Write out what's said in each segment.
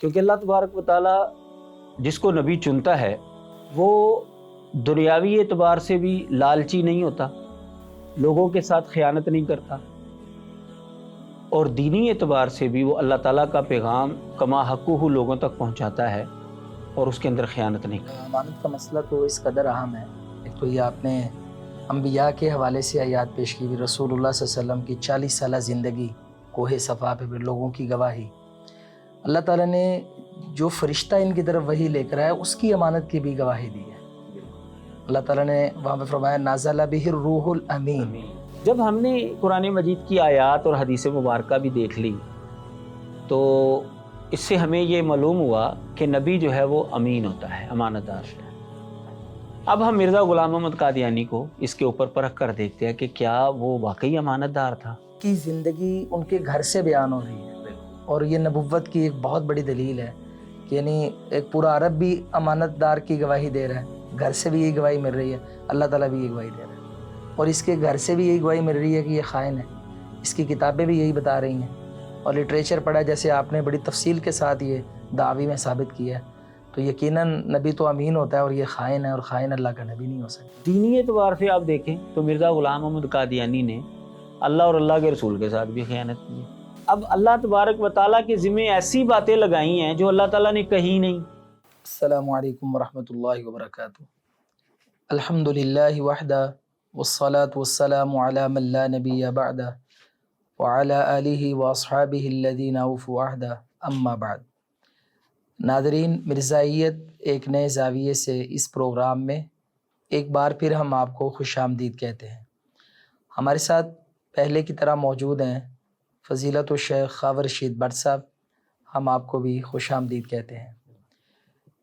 کیونکہ اللہ تبارک و تعالیٰ جس کو نبی چنتا ہے وہ دنیاوی اعتبار سے بھی لالچی نہیں ہوتا، لوگوں کے ساتھ خیانت نہیں کرتا، اور دینی اعتبار سے بھی وہ اللہ تعالیٰ کا پیغام کما حقہ لوگوں تک پہنچاتا ہے اور اس کے اندر خیانت نہیں کرتا۔ امانت کا مسئلہ تو اس قدر اہم ہے، ایک تو یہ آپ نے انبیاء کے حوالے سے آیات پیش کی ہوئی، رسول اللہ صلی اللہ علیہ وسلم کی 40 سالہ زندگی، کوہ صفا پہ بھی لوگوں کی گواہی، اللہ تعالیٰ نے جو فرشتہ ان کی طرف وحی لے کر آیا اس کی امانت کی بھی گواہی دی ہے۔ اللہ تعالیٰ نے وہاں پہ فرمایا نازل بہ الروح الامین۔ جب ہم نے قرآن مجید کی آیات اور حدیث مبارکہ بھی دیکھ لی تو اس سے ہمیں یہ معلوم ہوا کہ نبی جو ہے وہ امین ہوتا ہے، امانت دار ہوتا ہے۔ اب ہم مرزا غلام محمد قادیانی کو اس کے اوپر پرکھ کر دیکھتے ہیں کہ کیا وہ واقعی امانت دار تھا۔ کی زندگی ان کے گھر سے بیان ہو رہی ہے، اور یہ نبوت کی ایک بہت بڑی دلیل ہے کہ یعنی ایک پورا عرب بھی امانت دار کی گواہی دے رہا ہے، گھر سے بھی یہی گواہی مل رہی ہے، اللہ تعالیٰ بھی یہی گواہی دے رہا ہے، اور اس کے گھر سے بھی یہی گواہی مل رہی ہے کہ یہ خائن ہے، اس کی کتابیں بھی یہی بتا رہی ہیں، اور لٹریچر پڑھا جیسے آپ نے بڑی تفصیل کے ساتھ یہ دعوی میں ثابت کیا ہے، تو یقیناً نبی تو امین ہوتا ہے اور یہ خائن ہے، اور خائن اللہ کا نبی نہیں ہو سکتا۔ دینی اعتبار سے آپ دیکھیں تو مرزا غلام محمد قادیانی نے اللہ اور اللہ کے رسول کے ساتھ بھی خیانت کی ہے۔ اب اللہ تبارک و تعالیٰ کے ذمے ایسی باتیں لگائی ہیں جو اللہ تعالیٰ نے کہی نہیں۔ السلام علیکم ورحمۃ اللہ وبرکاتہ۔ الحمد للہ وحدہ والصلاة والسلام علی من لا نبی بعدہ وعلی آلہ واصحابہ الذین اوفوا عہدہ، اما بعد۔ ناظرین، مرزائیت ایک نئے زاویے سے اس پروگرام میں ایک بار پھر ہم آپ کو خوش آمدید کہتے ہیں۔ ہمارے ساتھ پہلے کی طرح موجود ہیں فضیلت الشیخ خاور رشید بٹ صاحب، ہم آپ کو بھی خوش آمدید کہتے ہیں۔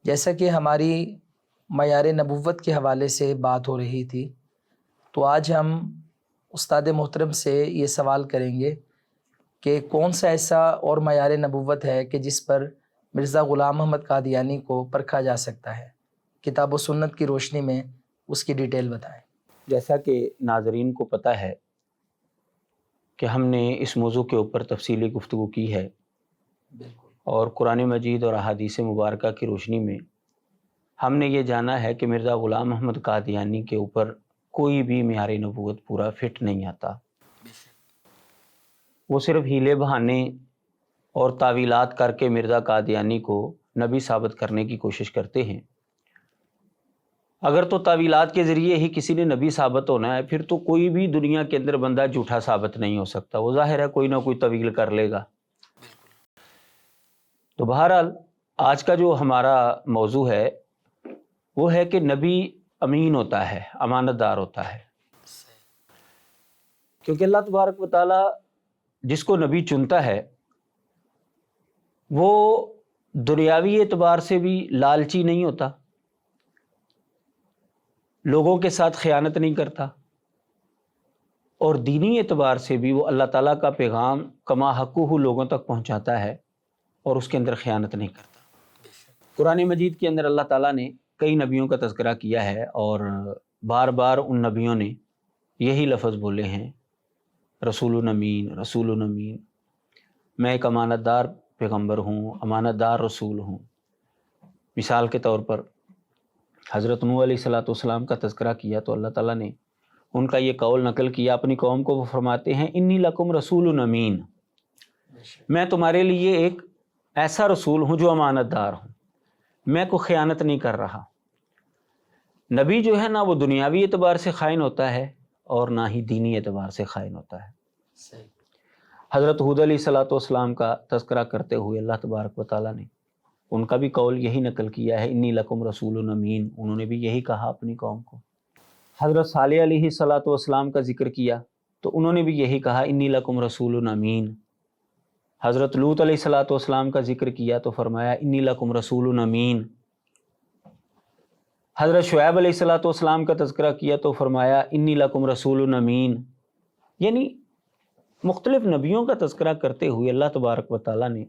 جیسا کہ ہماری معیار نبوت کے حوالے سے بات ہو رہی تھی، تو آج ہم استاد محترم سے یہ سوال کریں گے کہ کون سا ایسا اور معیار نبوت ہے کہ جس پر مرزا غلام محمد قادیانی کو پرکھا جا سکتا ہے، کتاب و سنت کی روشنی میں اس کی ڈیٹیل بتائیں۔ جیسا کہ ناظرین کو پتہ ہے کہ ہم نے اس موضوع کے اوپر تفصیلی گفتگو کی ہے، بالکل، اور قرآن مجید اور احادیث مبارکہ کی روشنی میں ہم نے یہ جانا ہے کہ مرزا غلام محمد قادیانی کے اوپر کوئی بھی معیار نبوت پورا فٹ نہیں آتا۔ وہ صرف ہیلے بہانے اور تعویلات کر کے مرزا قادیانی کو نبی ثابت کرنے کی کوشش کرتے ہیں۔ اگر تو تعویلات کے ذریعے ہی کسی نے نبی ثابت ہونا ہے، پھر تو کوئی بھی دنیا کے اندر بندہ جھوٹا ثابت نہیں ہو سکتا، وہ ظاہر ہے کوئی نہ کوئی تعویل کر لے گا۔ تو بہرحال آج کا جو ہمارا موضوع ہے وہ ہے کہ نبی امین ہوتا ہے، امانت دار ہوتا ہے، کیونکہ اللہ تبارک و تعالیٰ جس کو نبی چنتا ہے وہ دنیاوی اعتبار سے بھی لالچی نہیں ہوتا، لوگوں کے ساتھ خیانت نہیں کرتا، اور دینی اعتبار سے بھی وہ اللہ تعالیٰ کا پیغام کما حقہ لوگوں تک پہنچاتا ہے اور اس کے اندر خیانت نہیں کرتا۔ قرآن مجید کے اندر اللہ تعالیٰ نے کئی نبیوں کا تذکرہ کیا ہے، اور بار بار ان نبیوں نے یہی لفظ بولے ہیں، رسول امین، رسول امین، میں ایک امانت دار پیغمبر ہوں، امانت دار رسول ہوں۔ مثال کے طور پر حضرت نوح علیہ السلام کا تذکرہ کیا تو اللہ تعالیٰ نے ان کا یہ قول نقل کیا اپنی قوم کو، وہ فرماتے ہیں انی لکم رسول امین، میں تمہارے لیے ایک ایسا رسول ہوں جو امانت دار ہوں، میں کوئی خیانت نہیں کر رہا۔ نبی جو ہے نا وہ دنیاوی اعتبار سے خائن ہوتا ہے اور نہ ہی دینی اعتبار سے خائن ہوتا ہے۔ حضرت ہود علیہ السلام کا تذکرہ کرتے ہوئے اللہ تبارک و تعالیٰ نے ان کا بھی قول یہی نقل کیا ہے، انی لکم رسول امین، انہوں نے بھی یہی کہا اپنی قوم کو۔ حضرت صالح علیہ السلام کا ذکر کیا تو انہوں نے بھی یہی کہا، انی لکم رسول امین۔ حضرت لوط علیہ السلام کا ذکر کیا تو فرمایا انی لکم رسول امین۔ حضرت شعیب علیہ السلام کا تذکرہ کیا تو فرمایا انی لکم رسول امین۔ یعنی مختلف نبیوں کا تذکرہ کرتے ہوئے اللہ تبارک و تعالیٰ نے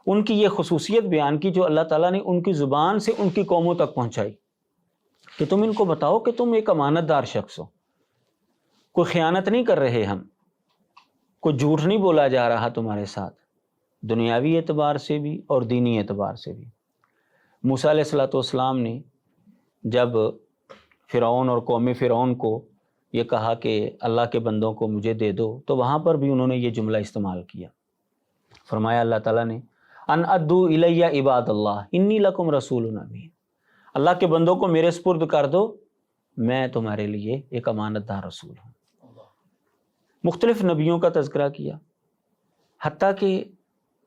ان کی یہ خصوصیت بیان کی جو اللہ تعالیٰ نے ان کی زبان سے ان کی قوموں تک پہنچائی کہ تم ان کو بتاؤ کہ تم ایک امانت دار شخص ہو، کوئی خیانت نہیں کر رہے، ہم کوئی جھوٹ نہیں بولا جا رہا تمہارے ساتھ، دنیاوی اعتبار سے بھی اور دینی اعتبار سے بھی۔ موسیٰ علیہ الصلوۃ والسلام نے جب فرعون اور قوم فرعون کو یہ کہا کہ اللہ کے بندوں کو مجھے دے دو، تو وہاں پر بھی انہوں نے یہ جملہ استعمال کیا۔ فرمایا اللہ تعالیٰ نے ان ادو الیہ عباد اللہ انی لکم رسول امین، اللہ کے بندوں کو میرے سپرد کر دو، میں تمہارے لیے ایک امانت دار رسول ہوں۔ مختلف نبیوں کا تذکرہ کیا، حتیٰ کہ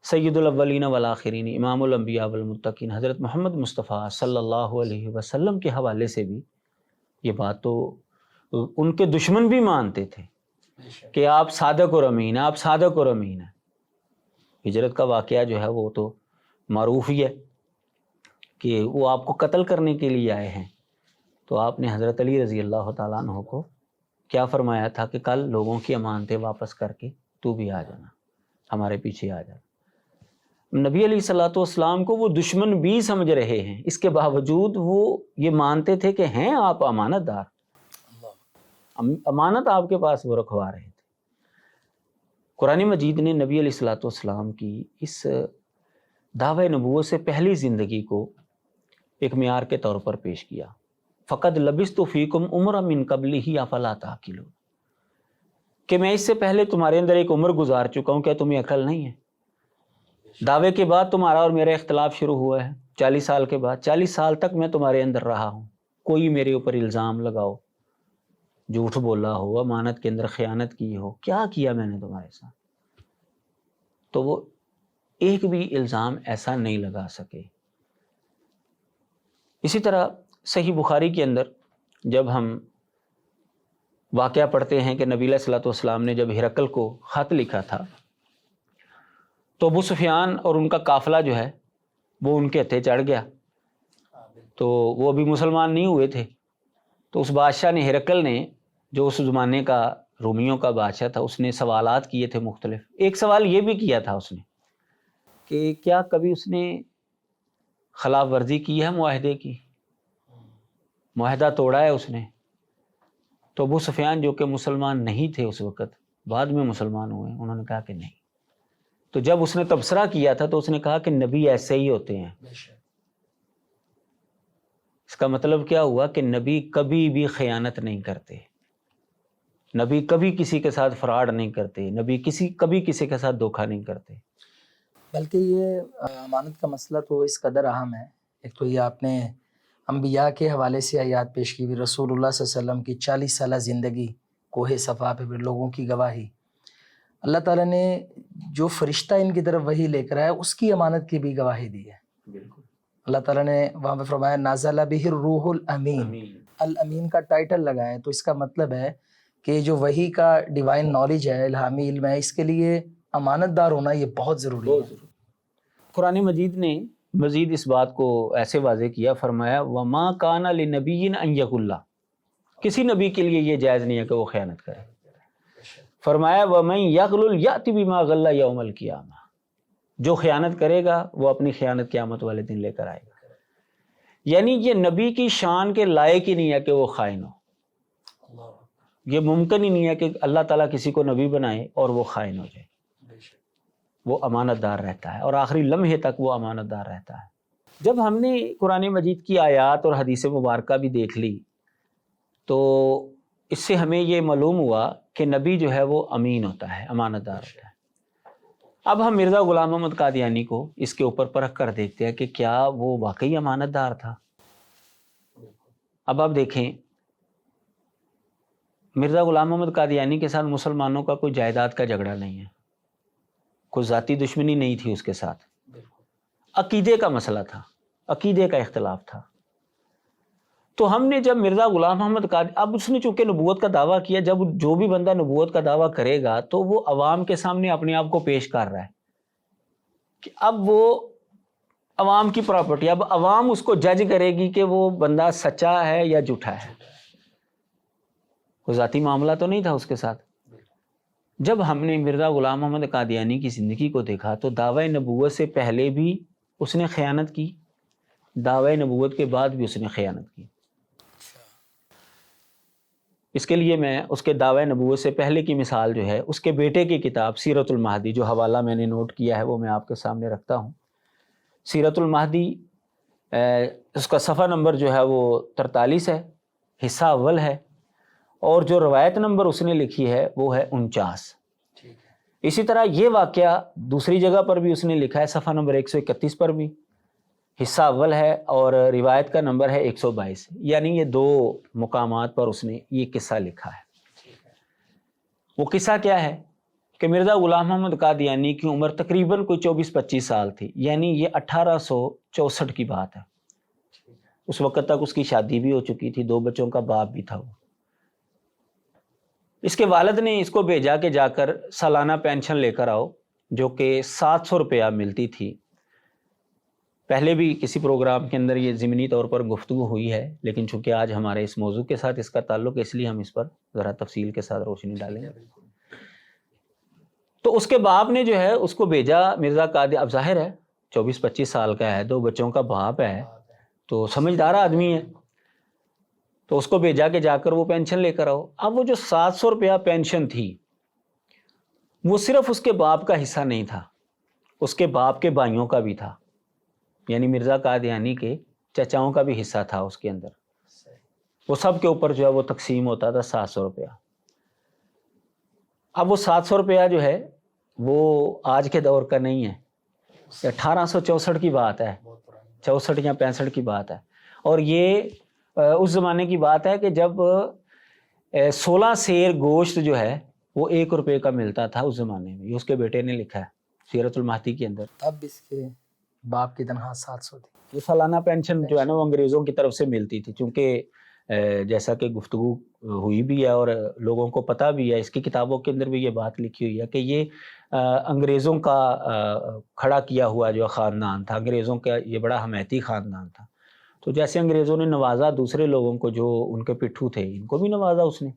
سید الاولین والآخرین، امام الانبیاء والمتقین حضرت محمد مصطفیٰ صلی اللہ علیہ وسلم کے حوالے سے بھی یہ بات تو ان کے دشمن بھی مانتے تھے کہ آپ صادق اور امین ہیں، آپ صادق اور امین ہیں۔ ہجرت کا واقعہ جو ہے وہ تو معروف ہی ہے کہ وہ آپ کو قتل کرنے کے لیے آئے ہیں، تو آپ نے حضرت علی رضی اللہ تعالیٰ عنہ کو کیا فرمایا تھا کہ کل لوگوں کی امانتیں واپس کر کے تو بھی آ جانا، ہمارے پیچھے آ جانا۔ نبی علیہ الصلوۃ والسلام کو وہ دشمن بھی سمجھ رہے ہیں، اس کے باوجود وہ یہ مانتے تھے کہ ہیں آپ امانت دار، امانت آپ کے پاس وہ رکھوا رہے تھے۔ قرآن مجید نے نبی علیہ الصلوۃ والسلام کی اس دعوی نبوت سے پہلی زندگی کو ایک معیار کے طور پر پیش کیا۔ فقد لبثت فیکم عمرا من قبلہ افلا تعقلون، کہ میں اس سے پہلے تمہارے اندر ایک عمر گزار چکا ہوں، کیا تمہیں عقل نہیں ہے؟ دعوے کے بعد تمہارا اور میرا اختلاف شروع ہوا ہے 40 سال کے بعد، 40 سال تک میں تمہارے اندر رہا ہوں، کوئی میرے اوپر الزام لگاؤ، جھوٹ بولا ہو، امانت کے اندر خیانت کی ہو، کیا کیا میں نے تمہارے ساتھ؟ تو وہ ایک بھی الزام ایسا نہیں لگا سکے۔ اسی طرح صحیح بخاری کے اندر جب ہم واقعہ پڑھتے ہیں کہ نبی علیہ الصلوۃ والسلام نے جب ہرقل کو خط لکھا تھا تو ابو سفیان اور ان کا قافلہ جو ہے وہ ان کے ہتھے چڑھ گیا، تو وہ ابھی مسلمان نہیں ہوئے تھے، تو اس بادشاہ نے، ہرقل نے، جو اس زمانے کا رومیوں کا بادشاہ تھا، اس نے سوالات کیے تھے مختلف۔ ایک سوال یہ بھی کیا تھا اس نے کہ کیا کبھی اس نے خلاف ورزی کی ہے معاہدے کی، معاہدہ توڑا ہے اس نے؟ تو ابو سفیان جو کہ مسلمان نہیں تھے اس وقت، بعد میں مسلمان ہوئے، انہوں نے کہا کہ نہیں۔ تو جب اس نے تبصرہ کیا تھا تو اس نے کہا کہ نبی ایسے ہی ہوتے ہیں۔ اس کا مطلب کیا ہوا کہ نبی کبھی بھی خیانت نہیں کرتے، نبی کبھی کسی کے ساتھ فراڈ نہیں کرتے، نبی کبھی کسی کے ساتھ دھوکہ نہیں کرتے۔ بلکہ یہ امانت کا مسئلہ تو اس قدر اہم ہے، ایک تو یہ آپ نے انبیاء کے حوالے سے آیات پیش کی ہوئی، رسول اللہ صلی اللہ علیہ وسلم کی 40 سالہ زندگی کوہ صفا پہ پھر لوگوں کی گواہی، اللہ تعالیٰ نے جو فرشتہ ان کی طرف وحی لے کر آیا اس کی امانت کی بھی گواہی دی ہے۔ بالکل، اللہ تعالیٰ نے وہاں پہ فرمایا نازل بہ الروح الامین، الامین کا ٹائٹل لگایا، تو اس کا مطلب ہے کہ جو وحی کا ڈیوائن نالج ہے، الہامی علم ہے، اس کے لیے امانت دار ہونا یہ بہت ضروری ہے۔ قرآن مجید نے مزید اس بات کو ایسے واضح کیا، فرمایا وما کان لنبی ان یغل، کسی نبی کے لیے یہ جائز نہیں ہے کہ وہ خیانت کرے۔ فرمایا ومن یغل یأتی بما غل یوم القیامہ، جو خیانت کرے گا وہ اپنی خیانت قیامت والے دن لے کر آئے گا۔ یعنی یہ نبی کی شان کے لائق ہی نہیں ہے کہ وہ خائن ہو، یہ ممکن ہی نہیں ہے کہ اللہ تعالیٰ کسی کو نبی بنائے اور وہ خائن ہو جائے، وہ امانت دار رہتا ہے اور آخری لمحے تک وہ امانت دار رہتا ہے۔ جب ہم نے قرآن مجید کی آیات اور حدیث مبارکہ بھی دیکھ لی تو اس سے ہمیں یہ معلوم ہوا کہ نبی جو ہے وہ امین ہوتا ہے، امانت دار ہوتا ہے۔ اب ہم مرزا غلام محمد قادیانی کو اس کے اوپر پرکھ کر دیکھتے ہیں کہ کیا وہ واقعی امانت دار تھا۔ اب آپ دیکھیں، مرزا غلام محمد قادیانی کے ساتھ مسلمانوں کا کوئی جائیداد کا جھگڑا نہیں ہے، کوئی ذاتی دشمنی نہیں تھی اس کے ساتھ، عقیدے کا مسئلہ تھا، عقیدے کا اختلاف تھا۔ تو ہم نے جب مرزا غلام محمد قادیانی، اب اس نے چونکہ نبوت کا دعویٰ کیا، جب جو بھی بندہ نبوت کا دعویٰ کرے گا تو وہ عوام کے سامنے اپنے آپ کو پیش کر رہا ہے کہ اب وہ عوام کی پراپرٹی، اب عوام اس کو جج کرے گی کہ وہ بندہ سچا ہے یا جھوٹا ہے، کوئی ذاتی معاملہ تو نہیں تھا اس کے ساتھ۔ جب ہم نے مرزا غلام محمد قادیانی کی زندگی کو دیکھا تو دعوی نبوت سے پہلے بھی اس نے خیانت کی، دعوی نبوت کے بعد بھی اس نے خیانت کی۔ اس کے لیے میں اس کے دعوی نبوت سے پہلے کی مثال جو ہے اس کے بیٹے کی کتاب سیرت المہدی، جو حوالہ میں نے نوٹ کیا ہے وہ میں آپ کے سامنے رکھتا ہوں۔ سیرت المہدی اس کا صفحہ نمبر جو ہے وہ 43 ہے، حصہ اول ہے، اور جو روایت نمبر اس نے لکھی ہے وہ ہے 49۔ اسی طرح یہ واقعہ دوسری جگہ پر بھی اس نے لکھا ہے، صفحہ نمبر 131 پر بھی حصہ اول ہے، اور روایت کا نمبر ہے 122۔ یعنی یہ دو مقامات پر اس نے یہ قصہ لکھا ہے۔ وہ قصہ کیا ہے کہ مرزا غلام محمد قادیانی کی عمر تقریباً کوئی 24-25 سال تھی، یعنی یہ 1864 کی بات ہے۔ اس وقت تک اس کی شادی بھی ہو چکی تھی، 2 بچوں کا باپ بھی تھا وہ۔ اس کے والد نے اس کو بھیجا کہ جا کر سالانہ پینشن لے کر آؤ، جو کہ 700 روپیہ ملتی تھی۔ پہلے بھی کسی پروگرام کے اندر یہ ضمنی طور پر گفتگو ہوئی ہے، لیکن چونکہ آج ہمارے اس موضوع کے ساتھ اس کا تعلق ہے، اس لیے ہم اس پر ذرا تفصیل کے ساتھ روشنی ڈالیں گے۔ تو اس کے باپ نے جو ہے اس کو بھیجا مرزا قادی، اب ظاہر ہے 24-25 سال کا ہے، 2 بچوں کا باپ ہے، تو سمجھدار آدمی ہے، تو اس کو بھیجا کہ جا کر وہ پینشن لے کر آؤ۔ اب وہ جو 700 روپیہ پینشن تھی وہ صرف اس کے باپ کا حصہ نہیں تھا، اس کے باپ کے بھائیوں کا بھی تھا، یعنی مرزا قادیانی کے چچاؤں کا بھی حصہ تھا اس کے اندر۔ وہ سب کے اوپر جو ہے وہ تقسیم ہوتا تھا 700 روپیہ۔ اب وہ 700 روپیہ جو ہے وہ آج کے دور کا نہیں ہے، 1864 کی بات ہے، 64 یا 65 کی بات ہے، اور یہ اس زمانے کی بات ہے کہ جب 16 سیر گوشت جو ہے وہ 1 روپے کا ملتا تھا اس زمانے میں۔ یہ اس کے بیٹے نے لکھا ہے سیرت المہدی کے اندر۔ تب اس کے باپ کی تنخواہ 700 تھی۔ یہ سالانہ پینشن جو ہے نا وہ انگریزوں کی طرف سے ملتی تھی، چونکہ جیسا کہ گفتگو ہوئی بھی ہے اور لوگوں کو پتہ بھی ہے، اس کی کتابوں کے اندر بھی یہ بات لکھی ہوئی ہے کہ یہ انگریزوں کا کھڑا کیا ہوا جو خاندان تھا، انگریزوں کا یہ بڑا حمایتی خاندان تھا۔ تو جیسے انگریزوں نے نوازا دوسرے لوگوں کو جو ان کے پٹھو تھے، ان کو بھی نوازا اس نے۔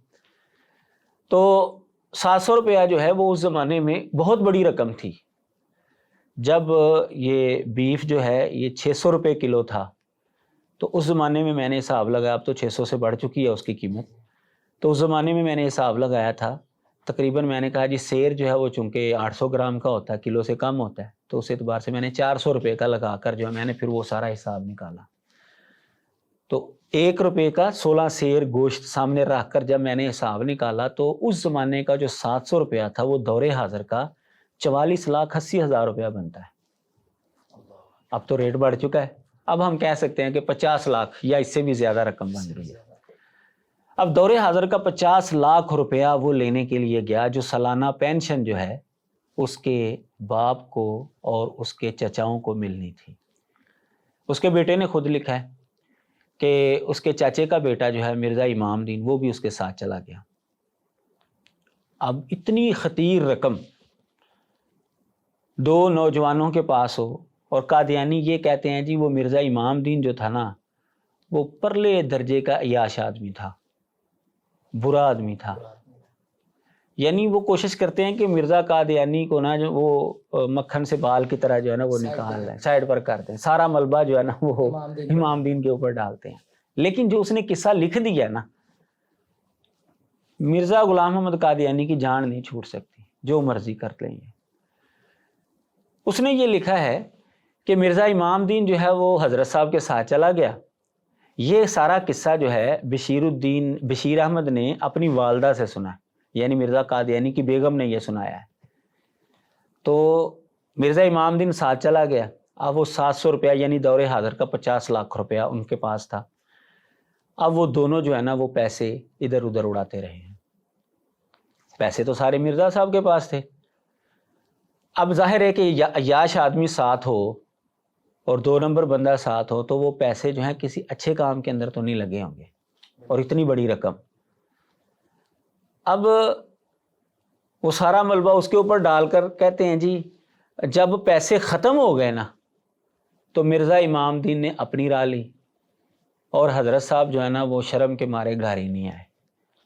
تو 700 روپیہ جو ہے وہ اس زمانے میں بہت بڑی رقم تھی۔ جب یہ بیف جو ہے یہ 600 روپے کلو تھا، تو اس زمانے میں میں نے حساب لگایا، اب تو 600 سے بڑھ چکی ہے اس کی قیمت، تو اس زمانے میں نے حساب لگایا تھا تقریباً، میں نے کہا جی سیر جو ہے وہ چونکہ 800 گرام کا ہوتا ہے، کلو سے کم ہوتا ہے، تو اس اعتبار سے میں نے 400 روپے کا لگا کر جو ہے میں نے پھر وہ سارا حساب نکالا۔ تو 1 روپے کا 16 سیر گوشت سامنے رکھ کر جب میں نے حساب نکالا تو اس زمانے کا جو 700 روپیہ تھا وہ دور حاضر کا 44,80,000 روپیہ بنتا ہے۔ اب تو ریٹ بڑھ چکا ہے، اب ہم کہہ سکتے ہیں کہ 50 لاکھ یا اس سے بھی زیادہ رقم بن رہی ہے۔ اب دور حاضر کا 50 لاکھ روپیہ وہ لینے کے لیے گیا، جو سالانہ پینشن جو ہے اس کے باپ کو اور اس کے چچاؤں کو ملنی تھی۔ اس کے بیٹے نے خود لکھا ہے کہ اس کے چاچے کا بیٹا جو ہے مرزا امام دین، وہ بھی اس کے ساتھ چلا گیا۔ اب اتنی خطیر رقم 2 نوجوانوں کے پاس ہو، اور قادیانی یہ کہتے ہیں جی وہ مرزا امام دین جو تھا نا وہ پرلے درجے کا عیاش آدمی تھا، برا آدمی تھا۔ یعنی وہ کوشش کرتے ہیں کہ مرزا قادیانی کو نا جو وہ مکھن سے بال کی طرح جو ہے نا وہ نکال لیں، سائڈ پر کرتے ہیں، سارا ملبہ جو ہے نا وہ امام دین کے اوپر ڈالتے ہیں۔ لیکن جو اس نے قصہ لکھ دیا نا، مرزا غلام محمد قادیانی کی جان نہیں چھوٹ سکتی، جو مرضی کر لیں گے۔ اس نے یہ لکھا ہے کہ مرزا امام دین جو ہے وہ حضرت صاحب کے ساتھ چلا گیا۔ یہ سارا قصہ جو ہے بشیر احمد نے اپنی والدہ سے سنا ہے، یعنی مرزا قادیانی کی بیگم نے یہ سنایا ہے۔ تو مرزا امام دین ساتھ چلا گیا۔ اب وہ 700 روپیہ یعنی دور حاضر کا 50 لاکھ روپیہ ان کے پاس تھا۔ اب وہ دونوں جو ہے نا وہ پیسے ادھر ادھر اڑاتے رہے ہیں۔ پیسے تو سارے مرزا صاحب کے پاس تھے۔ اب ظاہر ہے کہ عیاش آدمی ساتھ ہو اور 2 نمبر بندہ ساتھ ہو تو وہ پیسے جو ہیں کسی اچھے کام کے اندر تو نہیں لگے ہوں گے، اور اتنی بڑی رقم۔ اب وہ سارا ملبہ اس کے اوپر ڈال کر کہتے ہیں جی جب پیسے ختم ہو گئے نا تو مرزا امام دین نے اپنی راہ لی، اور حضرت صاحب جو ہے نا وہ شرم کے مارے گھر ہی نہیں آئے۔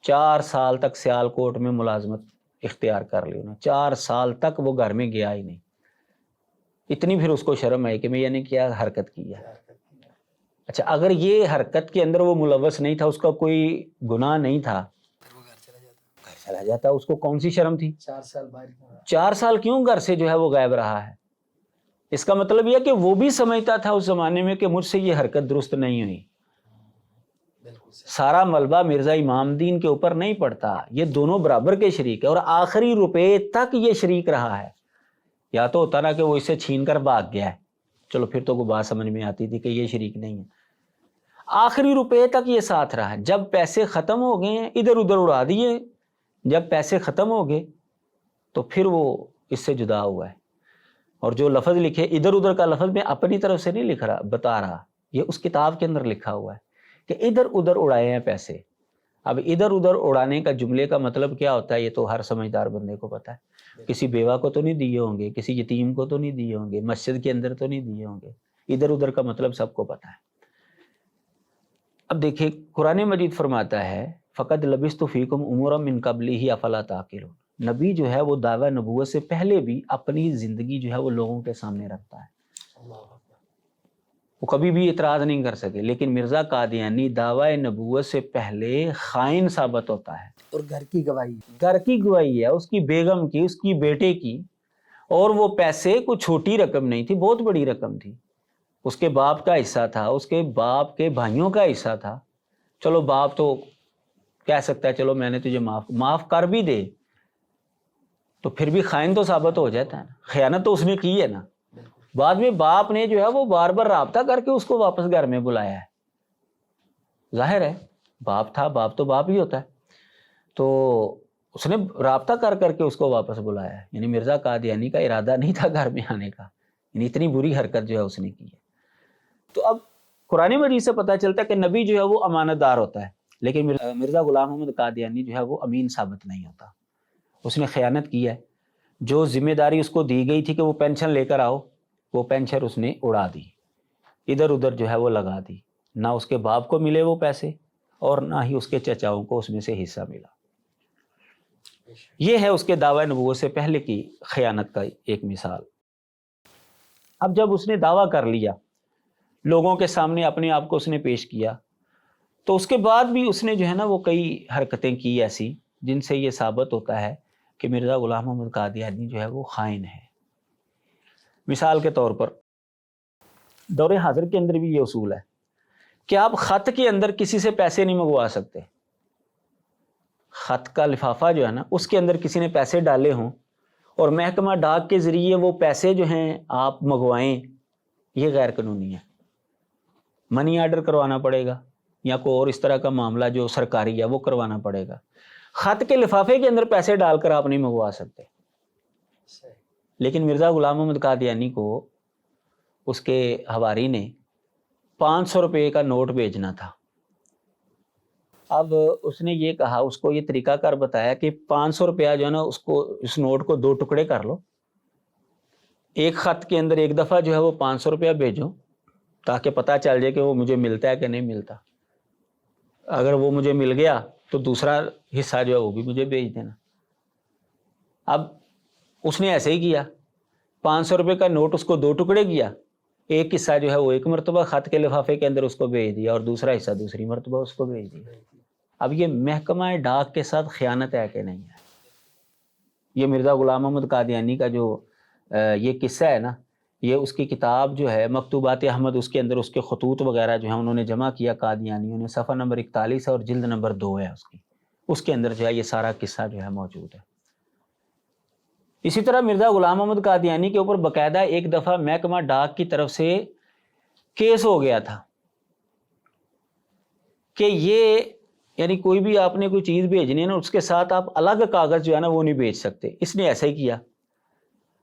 4 سال تک سیال کوٹ میں ملازمت اختیار کر لی انہوں نے، 4 سال تک وہ گھر میں گیا ہی نہیں۔ اتنی پھر اس کو شرم آئی کہ میں یعنی کیا حرکت کی ہے۔ اچھا، اگر یہ حرکت کے اندر وہ ملوث نہیں تھا، اس کا کوئی گناہ نہیں تھا، چلا جاتا. اس کو کون سی شرم تھی؟ 4 سال باہر کیوں رہا؟ 4 سال کیوں گھر سے جو ہے وہ غائب رہا ہے؟ اس کا مطلب یہ کہ وہ بھی سمجھتا تھا اس زمانے میں کہ مجھ سے یہ حرکت درست نہیں ہوئی. بالکل صحیح. سارا ملبہ مرزا امام الدین کے اوپر نہیں پڑتا. یہ دونوں برابر کے شریک ہے اور آخری روپے تک یہ شریک رہا ہے. یا تو ہوتا نا کہ وہ اسے چھین کر بھاگ گیا ہے, چلو پھر تو کوئی بات سمجھ میں آتی تھی کہ یہ شریک نہیں ہے. آخری روپے تک یہ ساتھ رہا. جب پیسے ختم ہو گئے ہیں ادھر ادھر اڑا دیے. جب پیسے ختم ہو گئے تو پھر وہ اس سے جدا ہوا ہے. اور جو لفظ لکھے ادھر ادھر کا لفظ میں اپنی طرف سے نہیں لکھ رہا, بتا رہا, یہ اس کتاب کے اندر لکھا ہوا ہے کہ ادھر ادھر اڑائے ہیں پیسے. اب ادھر ادھر اڑانے کا جملے کا مطلب کیا ہوتا ہے یہ تو ہر سمجھدار بندے کو پتا ہے. کسی بیوہ کو تو نہیں دیے ہوں گے, کسی یتیم کو تو نہیں دیے ہوں گے, مسجد کے اندر تو نہیں دیے ہوں گے. ادھر ادھر کا مطلب سب کو پتا ہے. اب دیکھیں قرآن مجید فرماتا ہے فقد لبثت فیکم امورا من قبلہ افلا تعقلون. نبی جو ہے وہ دعوی نبوت سے پہلے بھی اپنی زندگی جو ہے وہ لوگوں کے سامنے رکھتا ہے. وہ کبھی بھی اعتراض نہیں کر سکے. لیکن مرزا قادیانی دعوی نبوت سے پہلے خائن ثابت ہوتا ہے. اور گھر کی گواہی. گھر کی گواہی ہے, اس کی بیگم کی, اس کی بیٹے کی. اور وہ پیسے کوئی چھوٹی رقم نہیں تھی, بہت بڑی رقم تھی. اس کے باپ کا حصہ تھا, اس کے باپ کے بھائیوں کا حصہ تھا. چلو باپ تو کہہ سکتا ہے چلو میں نے تجھے معاف کر بھی دے, تو پھر بھی خائن تو ثابت ہو جاتا ہے نا. خیانت تو اس نے کی ہے نا. بعد میں باپ نے جو ہے وہ بار بار رابطہ کر کے اس کو واپس گھر میں بلایا ہے. ظاہر ہے باپ تھا, باپ تو باپ ہی ہوتا ہے, تو اس نے رابطہ کر کر کے اس کو واپس بلایا ہے. یعنی مرزا قادیانی کا ارادہ نہیں تھا گھر میں آنے کا, یعنی اتنی بری حرکت جو ہے اس نے کی ہے. تو اب قرآن مجید سے پتہ چلتا ہے کہ نبی جو ہے وہ امانت دار ہوتا ہے, لیکن مرزا غلام محمد قادیانی جو ہے وہ امین ثابت نہیں ہوتا. اس نے خیانت کی ہے. جو ذمہ داری اس کو دی گئی تھی کہ وہ پینشن لے کر آؤ, وہ پینشن اس نے اڑا دی, ادھر ادھر جو ہے وہ لگا دی. نہ اس کے باپ کو ملے وہ پیسے اور نہ ہی اس کے چچاؤں کو اس میں سے حصہ ملا. یہ ہے اس کے دعوی نبوت سے پہلے کی خیانت کا ایک مثال. اب جب اس نے دعویٰ کر لیا, لوگوں کے سامنے اپنے آپ کو اس نے پیش کیا, تو اس کے بعد بھی اس نے جو ہے نا وہ کئی حرکتیں کی ایسی جن سے یہ ثابت ہوتا ہے کہ مرزا غلام محمد قادیانی جو ہے وہ خائن ہے. مثال کے طور پر دور حاضر کے اندر بھی یہ اصول ہے کہ آپ خط کے اندر کسی سے پیسے نہیں منگوا سکتے. خط کا لفافہ جو ہے نا اس کے اندر کسی نے پیسے ڈالے ہوں اور محکمہ ڈاک کے ذریعے وہ پیسے جو ہیں آپ منگوائیں, یہ غیر قانونی ہے. منی آرڈر کروانا پڑے گا یا کوئی اور اس طرح کا معاملہ جو سرکاری ہے وہ کروانا پڑے گا. خط کے لفافے کے اندر پیسے ڈال کر آپ نہیں منگوا سکتے. لیکن مرزا غلام محمد قادیانی کو اس کے حواری نے 500 روپے کا نوٹ بھیجنا تھا. اب اس نے یہ کہا, اس کو یہ طریقہ کار بتایا کہ 500 روپیہ جو ہے نا اس نوٹ کو 2 ٹکڑے کر لو, ایک خط کے اندر ایک دفعہ جو ہے وہ 500 روپیہ بھیجو تاکہ پتہ چل جائے کہ وہ مجھے ملتا ہے کہ نہیں ملتا. اگر وہ مجھے مل گیا تو دوسرا حصہ جو ہے وہ بھی مجھے بھیج دینا. اب اس نے ایسے ہی کیا, 500 روپے کا نوٹ اس کو 2 ٹکڑے کیا, ایک حصہ جو ہے وہ ایک مرتبہ خط کے لفافے کے اندر اس کو بھیج دیا اور دوسرا حصہ دوسری مرتبہ اس کو بھیج دیا. اب یہ محکمہ ڈاک کے ساتھ خیانت ہے کہ نہیں ہے؟ یہ مرزا غلام محمد قادیانی کا جو یہ قصہ ہے نا, یہ اس کی کتاب جو ہے مکتوبات احمد, اس کے اندر اس کے خطوط وغیرہ جو ہیں انہوں نے جمع کیا قادیانیوں نے, صفحہ نمبر 41 ہے اور جلد نمبر 2 ہے اس کی. اس کے اندر جو ہے یہ سارا قصہ جو ہے موجود ہے. اسی طرح مرزا غلام محمد قادیانی کے اوپر باقاعدہ ایک دفعہ محکمہ ڈاک کی طرف سے کیس ہو گیا تھا کہ یہ یعنی کوئی بھی آپ نے کوئی چیز بھیجنی ہے نا اس کے ساتھ آپ الگ کاغذ جو ہے نا وہ نہیں بھیج سکتے. اس نے ایسا ہی کیا.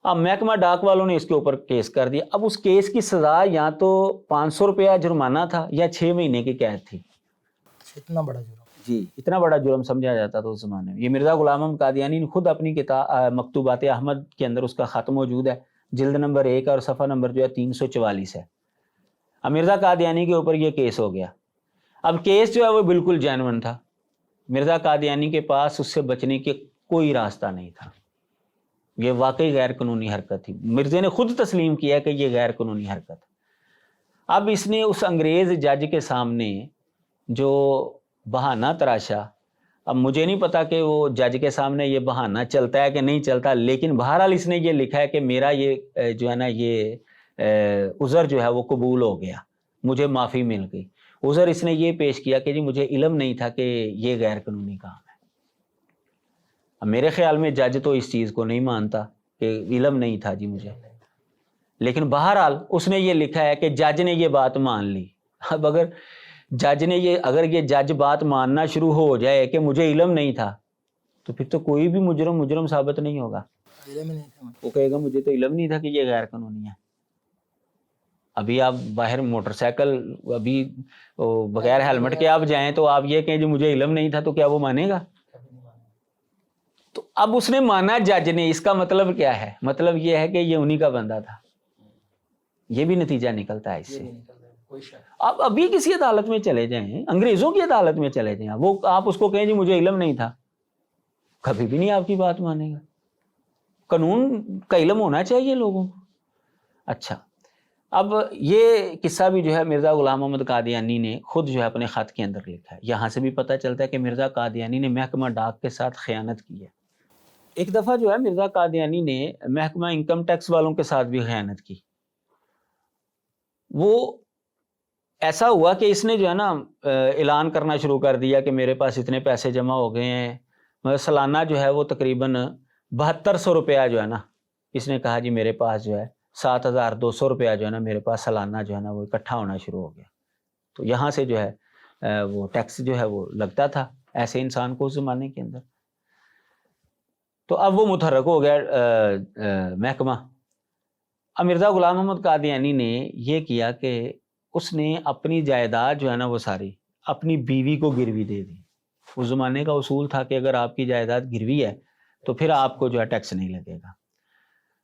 اب محکمہ ڈاک والوں نے اس کے اوپر کیس کر دیا. اب اس کیس کی سزا یا تو 500 روپیہ جرمانہ تھا یا 6 مہینے کی قید تھی. اتنا بڑا جرم. جی, اتنا بڑا جرم سمجھا جاتا تھا اس زمانے میں. یہ مرزا غلام محمد قادیانی نے خود اپنی کتاب مکتوبات احمد کے اندر اس کا خط موجود ہے, جلد نمبر 1 اور صفحہ نمبر جو ہے 344 ہے. اب مرزا قادیانی کے اوپر یہ کیس ہو گیا. اب کیس جو ہے وہ بالکل جینون تھا. مرزا قادیانی کے پاس اس سے بچنے کے کوئی راستہ نہیں تھا. یہ واقعی غیر قانونی حرکت تھی. مرزے نے خود تسلیم کیا کہ یہ غیر قانونی حرکت. اب اس نے اس انگریز جج کے سامنے جو بہانہ تراشا اب مجھے نہیں پتا کہ وہ جج کے سامنے یہ بہانہ چلتا ہے کہ نہیں چلتا، لیکن بہرحال اس نے یہ لکھا ہے کہ میرا یہ جو ہے نا یہ عذر جو ہے وہ قبول ہو گیا، مجھے معافی مل گئی۔ عذر اس نے یہ پیش کیا کہ جی مجھے علم نہیں تھا کہ یہ غیر قانونی کام ہے۔ اب میرے خیال میں جج تو اس چیز کو نہیں مانتا کہ علم نہیں تھا جی مجھے، لیکن بہرحال اس نے یہ لکھا ہے کہ جج نے یہ بات مان لی۔ اب اگر یہ جج بات ماننا شروع ہو جائے کہ مجھے علم نہیں تھا، تو پھر تو کوئی بھی مجرم ثابت نہیں ہوگا، وہ کہے گا مجھے تو علم نہیں تھا کہ یہ غیر قانونی ہے۔ ابھی آپ باہر موٹر سائیکل ابھی بغیر ہیلمٹ کے آپ جائیں تو آپ یہ کہیں جو مجھے علم نہیں تھا، تو کیا وہ مانے گا؟ تو اب اس نے مانا جج نے، اس کا مطلب کیا ہے؟ مطلب یہ ہے کہ یہ انہی کا بندہ تھا۔ یہ بھی نتیجہ نکلتا ہے اس سے۔ آپ ابھی کسی عدالت میں چلے جائیں، انگریزوں کی عدالت میں چلے جائیں، وہ آپ اس کو کہیں جی مجھے علم نہیں تھا، کبھی بھی نہیں آپ کی بات مانے گا۔ قانون کا علم ہونا چاہیے لوگوں کو۔ اچھا، اب یہ قصہ بھی جو ہے مرزا غلام محمد قادیانی نے خود جو ہے اپنے خط کے اندر لکھا ہے۔ یہاں سے بھی پتہ چلتا ہے کہ مرزا قادیانی نے محکمہ ڈاک کے ساتھ خیانت کی ہے۔ ایک دفعہ جو ہے مرزا قادیانی نے محکمہ انکم ٹیکس والوں کے ساتھ بھی خیانت کی۔ وہ ایسا ہوا کہ اس نے جو ہے نا اعلان کرنا شروع کر دیا کہ میرے پاس اتنے پیسے جمع ہو گئے ہیں، مگر سالانہ جو ہے وہ تقریباً 7200 روپیہ جو ہے نا، اس نے کہا جی میرے پاس جو ہے 7200 روپیہ جو ہے نا میرے پاس سالانہ جو ہے نا وہ اکٹھا ہونا شروع ہو گیا۔ تو یہاں سے جو ہے وہ ٹیکس جو ہے وہ لگتا تھا ایسے انسان کو اس زمانے کے اندر۔ تو اب وہ متحرک ہو گیا محکمہ۔ اب مرزا غلام محمد قادیانی نے یہ کیا کہ اس نے اپنی جائیداد جو ہے نا وہ ساری اپنی بیوی کو گروی دے دی۔ اس زمانے کا اصول تھا کہ اگر آپ کی جائیداد گروی ہے تو پھر آپ کو جو ہے ٹیکس نہیں لگے گا۔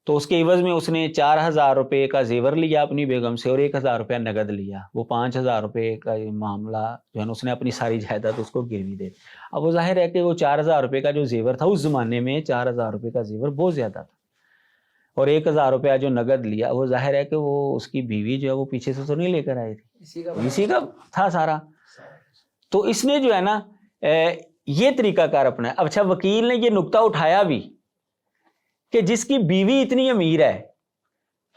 تو اس کے عوض میں اس نے 4000 روپے کا زیور لیا اپنی بیگم سے اور 1000 روپیہ نگد لیا۔ وہ 5000 روپے کا معاملہ جو ہے نا اس نے اپنی ساری جائیداد اس کو گروی دے دی۔ اب وہ ظاہر ہے کہ وہ 4000 روپے کا جو زیور تھا، اس زمانے میں 4000 روپے کا زیور بہت زیادہ تھا، اور 1000 روپیہ جو نگد لیا، وہ ظاہر ہے کہ وہ اس کی بیوی جو ہے وہ پیچھے سے تو نہیں لے کر آئی تھی، اسی کا تھا سارا۔ تو اس نے جو ہے نا یہ طریقہ کار اپنا۔ اچھا، وکیل نے یہ نقطہ اٹھایا بھی کہ جس کی بیوی اتنی امیر ہے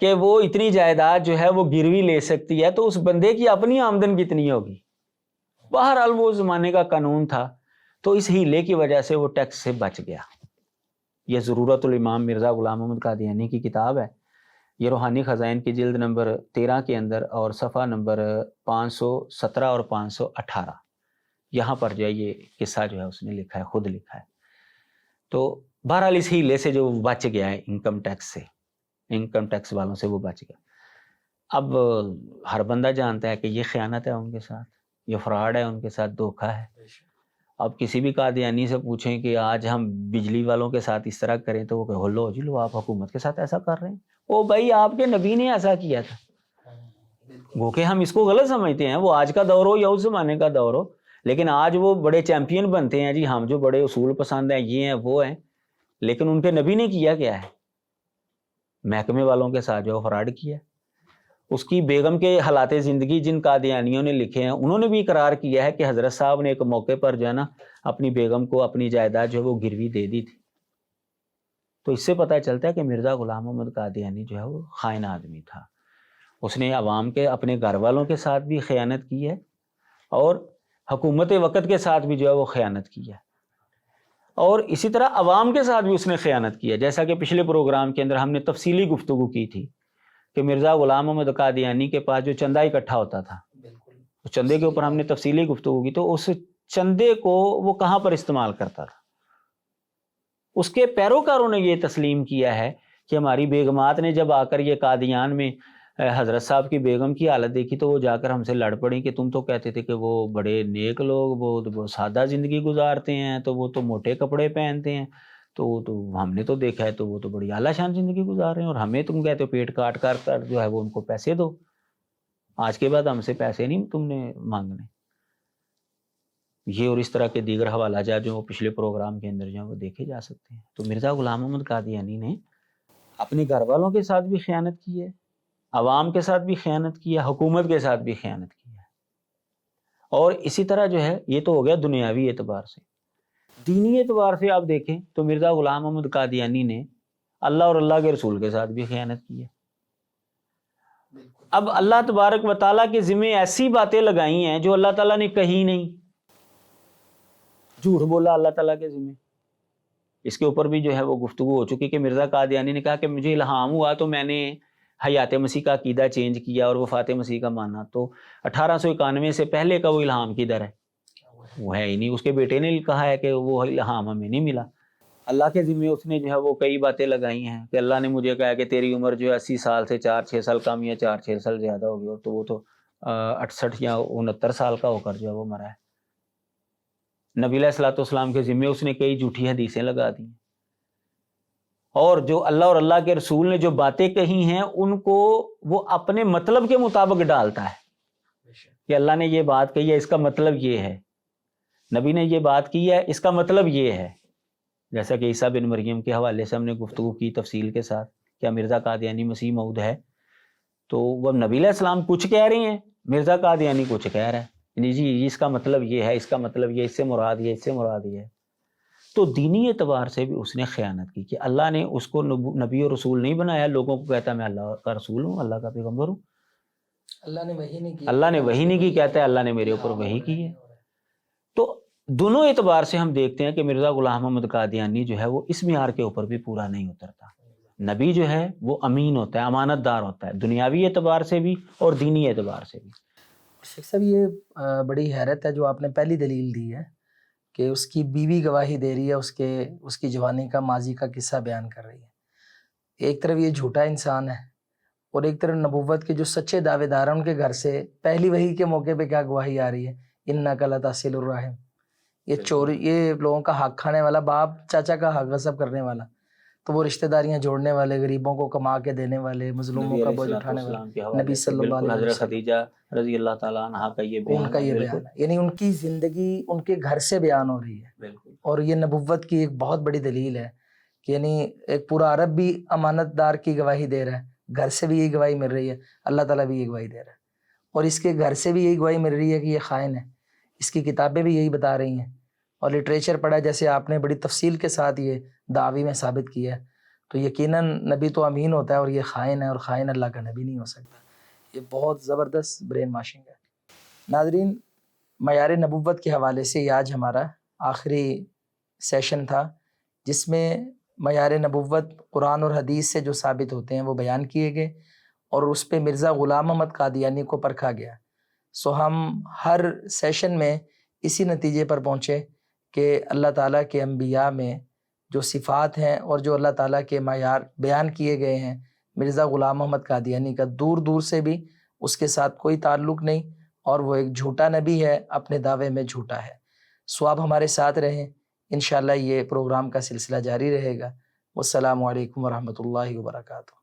کہ وہ اتنی جائیداد جو ہے وہ گروی لے سکتی ہے، تو اس بندے کی اپنی آمدن کتنی ہوگی؟ بہرحال وہ زمانے کا قانون تھا، تو اس ہیلے کی وجہ سے وہ ٹیکس سے بچ گیا۔ یہ ضرورت الامام مرزا غلام محمد قادیانی کی کتاب ہے، یہ روحانی خزائن کی جلد نمبر 13 کے اندر اور صفحہ نمبر 517 اور 518، یہاں پر جو ہے یہ قصہ جو ہے اس نے لکھا ہے، خود لکھا ہے۔ تو بہرحال اس ہیلے سے جو بچ گیا ہے انکم ٹیکس سے، انکم ٹیکس والوں سے وہ بچ گیا۔ اب ہر بندہ جانتا ہے کہ یہ خیانت ہے ان کے ساتھ، یہ فراڈ ہے ان کے ساتھ، دھوکہ ہے۔ اب کسی بھی قادیانی سے پوچھیں کہ آج ہم بجلی والوں کے ساتھ اس طرح کریں، تو وہ کہ لو جی لو، آپ حکومت کے ساتھ ایسا کر رہے ہیں، او بھائی آپ کے نبی نے ایسا کیا تھا۔ وہ کہ ہم اس کو غلط سمجھتے ہیں، وہ آج کا دور ہو یا اس زمانے کا دور ہو، لیکن آج وہ بڑے چیمپئن بنتے ہیں جی، ہم جو بڑے اصول پسند ہیں، یہ ہیں وہ ہیں، لیکن ان کے نبی نے کیا کیا ہے؟ محکمے والوں کے ساتھ جو فراڈ کیا۔ اس کی بیگم کے حالات زندگی جن قادیانیوں نے لکھے ہیں، انہوں نے بھی اقرار کیا ہے کہ حضرت صاحب نے ایک موقع پر جو ہے نا اپنی بیگم کو اپنی جائیداد جو ہے وہ گروی دے دی تھی۔ تو اس سے پتہ چلتا ہے کہ مرزا غلام محمد قادیانی جو ہے وہ خائن آدمی تھا۔ اس نے عوام کے اپنے گھر والوں کے ساتھ بھی خیانت کی ہے، اور حکومت وقت کے ساتھ بھی جو ہے وہ خیانت کی ہے، اور اسی طرح عوام کے ساتھ بھی اس نے خیانت کی ہے۔ جیسا کہ پچھلے پروگرام کے اندر ہم نے تفصیلی گفتگو کی تھی کہ مرزا غلام محمد قادیانی کے پاس جو چندہ اکٹھا ہوتا تھا، اس چندے کے اوپر ہم نے تفصیلی گفتگو کی، تو اس چندے کو وہ کہاں پر استعمال کرتا تھا؟ اس کے پیروکاروں نے یہ تسلیم کیا ہے کہ ہماری بیگمات نے جب آ کر یہ قادیان میں حضرت صاحب کی بیگم کی حالت دیکھی، تو وہ جا کر ہم سے لڑ پڑیں کہ تم تو کہتے تھے کہ وہ بڑے نیک لوگ، وہ سادہ زندگی گزارتے ہیں، تو وہ تو موٹے کپڑے پہنتے ہیں، تو ہم نے تو دیکھا ہے تو وہ تو بڑی اعلیٰ شان زندگی گزار رہے ہیں، اور ہمیں تم کہتے ہو پیٹ کاٹ کر جو ہے وہ ان کو پیسے دو، آج کے بعد ہم سے پیسے نہیں تم نے مانگنے۔ یہ اور اس طرح کے دیگر حوالہ جات جو پچھلے پروگرام کے اندر جو وہ دیکھے جا سکتے ہیں۔ تو مرزا غلام محمد قادیانی نے اپنے گھر والوں کے ساتھ بھی خیانت کی ہے، عوام کے ساتھ بھی خیانت کی ہے، حکومت کے ساتھ بھی خیانت کی ہے، اور اسی طرح جو ہے یہ تو ہو گیا دنیاوی اعتبار سے۔ دینی اعتبار سے آپ دیکھیں تو مرزا غلام محمد قادیانی نے اللہ اور اللہ کے رسول کے ساتھ بھی خیانت کی ہے۔ اب اللہ تبارک و تعالیٰ کے ذمے ایسی باتیں لگائی ہیں جو اللہ تعالیٰ نے کہی نہیں، جھوٹ بولا اللہ تعالیٰ کے ذمے۔ اس کے اوپر بھی جو ہے وہ گفتگو ہو چکی کہ مرزا قادیانی نے کہا کہ مجھے الہام ہوا تو میں نے حیات مسیح کا عقیدہ چینج کیا اور وفات مسیح کا مانا، تو 1891 سے پہلے کا وہ الہام کدھر ہے؟ وہ ہے ہی نہیں۔ اس کے بیٹے نے کہا ہے کہ وہ الہام ہمیں نہیں ملا۔ اللہ کے ذمے اس نے جو ہے وہ کئی باتیں لگائی ہیں کہ اللہ نے مجھے کہا کہ تیری عمر جو ہے 80 سال سے 4-6 سال کم یا 4-6 سال زیادہ ہوگی، اور تو وہ تو 68 یا 69 سال کا ہو کر جو ہے وہ مرا ہے۔ نبی علیہ الصلوۃ والسلام کے ذمے اس نے کئی جھوٹی حدیثیں لگا دی، اور جو اللہ اور اللہ کے رسول نے جو باتیں کہی ہیں ان کو وہ اپنے مطلب کے مطابق ڈالتا ہے کہ اللہ نے یہ بات کہی ہے، اس کا مطلب یہ ہے، نبی نے یہ بات کی ہے، اس کا مطلب یہ ہے۔ جیسا کہ عیسیٰ بن مریم کے حوالے سے ہم نے گفتگو کی تفصیل کے ساتھ، کیا مرزا قادیانی مسیح موعود ہے؟ تو وہ نبی علیہ السلام کچھ کہہ رہے ہیں، مرزا قادیانی کچھ کہہ رہا ہے، جی اس کا مطلب یہ ہے، اس کا مطلب یہ، اس سے مراد یہ، اس سے مراد یہ ہے۔ تو دینی اعتبار سے بھی اس نے خیانت کی کہ اللہ نے اس کو نبی اور رسول نہیں بنایا، لوگوں کو کہتا ہے میں اللہ کا رسول ہوں، اللہ کا پیغمبر ہوں۔ اللہ نے وحی نہیں کی، اللہ نے وحی نہیں کی، کہتا ہے اللہ نے میرے اوپر وحی کی ہے۔ تو دونوں اعتبار سے ہم دیکھتے ہیں کہ مرزا غلام محمد قادیانی جو ہے وہ اس معیار کے اوپر بھی پورا نہیں اترتا۔ نبی جو ہے وہ امین ہوتا ہے، امانت دار ہوتا ہے، دنیاوی اعتبار سے بھی اور دینی اعتبار سے بھی۔ شیخ صاحب یہ بڑی حیرت ہے جو آپ نے پہلی دلیل دی ہے کہ اس کی بیوی گواہی دے رہی ہے، اس کی جوانی کا ماضی کا قصہ بیان کر رہی ہے۔ ایک طرف یہ جھوٹا انسان ہے اور ایک طرف نبوت کے جو سچے دعوے دار ہیں ان کے گھر سے پہلی وحی کے موقع پہ کیا گواہی آ رہی ہے، انک لتصل الرحم۔ یہ چوری، یہ لوگوں کا حق کھانے والا، باپ چاچا کا حق غصب کرنے والا، تو وہ رشتہ داریاں جوڑنے والے، غریبوں کو کما کے دینے والے، مظلوموں کا بوجھ اٹھانے والے، نبی صلی اللہ علیہ حضرت وسلم خدیجہ رضی اللہ تعالیٰ عنہا کا یہ بیان ان کا یہ بیان ہے، یعنی ان کی زندگی ان کے گھر سے بیان ہو رہی ہے۔ بالکل۔ اور یہ نبوت کی ایک بہت بڑی دلیل ہے کہ یعنی ایک پورا عرب بھی امانت دار کی گواہی دے رہا ہے، گھر سے بھی یہی گواہی مل رہی ہے، اللہ تعالیٰ بھی یہ گواہی دے رہا ہے، اور اس کے گھر سے بھی یہی گواہی مل رہی ہے کہ یہ خائن ہے، اس کی کتابیں بھی یہی بتا رہی ہیں، اور لٹریچر پڑھا جیسے آپ نے بڑی تفصیل کے ساتھ یہ دعوی میں ثابت کیا ہے، تو یقیناً نبی تو امین ہوتا ہے اور یہ خائن ہے، اور خائن اللہ کا نبی نہیں ہو سکتا۔ یہ بہت زبردست برین واشنگ ہے۔ ناظرین، معیار نبوت کے حوالے سے یہ آج ہمارا آخری سیشن تھا جس میں معیار نبوت قرآن اور حدیث سے جو ثابت ہوتے ہیں وہ بیان کیے گئے، اور اس پہ مرزا غلام محمد قادیانی کو پرکھا گیا۔ سو ہم ہر سیشن میں اسی نتیجے پر پہنچے کہ اللہ تعالیٰ کے انبیاء میں جو صفات ہیں اور جو اللہ تعالیٰ کے معیار بیان کیے گئے ہیں، مرزا غلام محمد قادیانی کا دور دور سے بھی اس کے ساتھ کوئی تعلق نہیں، اور وہ ایک جھوٹا نبی ہے، اپنے دعوے میں جھوٹا ہے۔ سو آپ ہمارے ساتھ رہیں، انشاءاللہ یہ پروگرام کا سلسلہ جاری رہے گا۔ والسلام علیکم ورحمۃ اللہ وبرکاتہ۔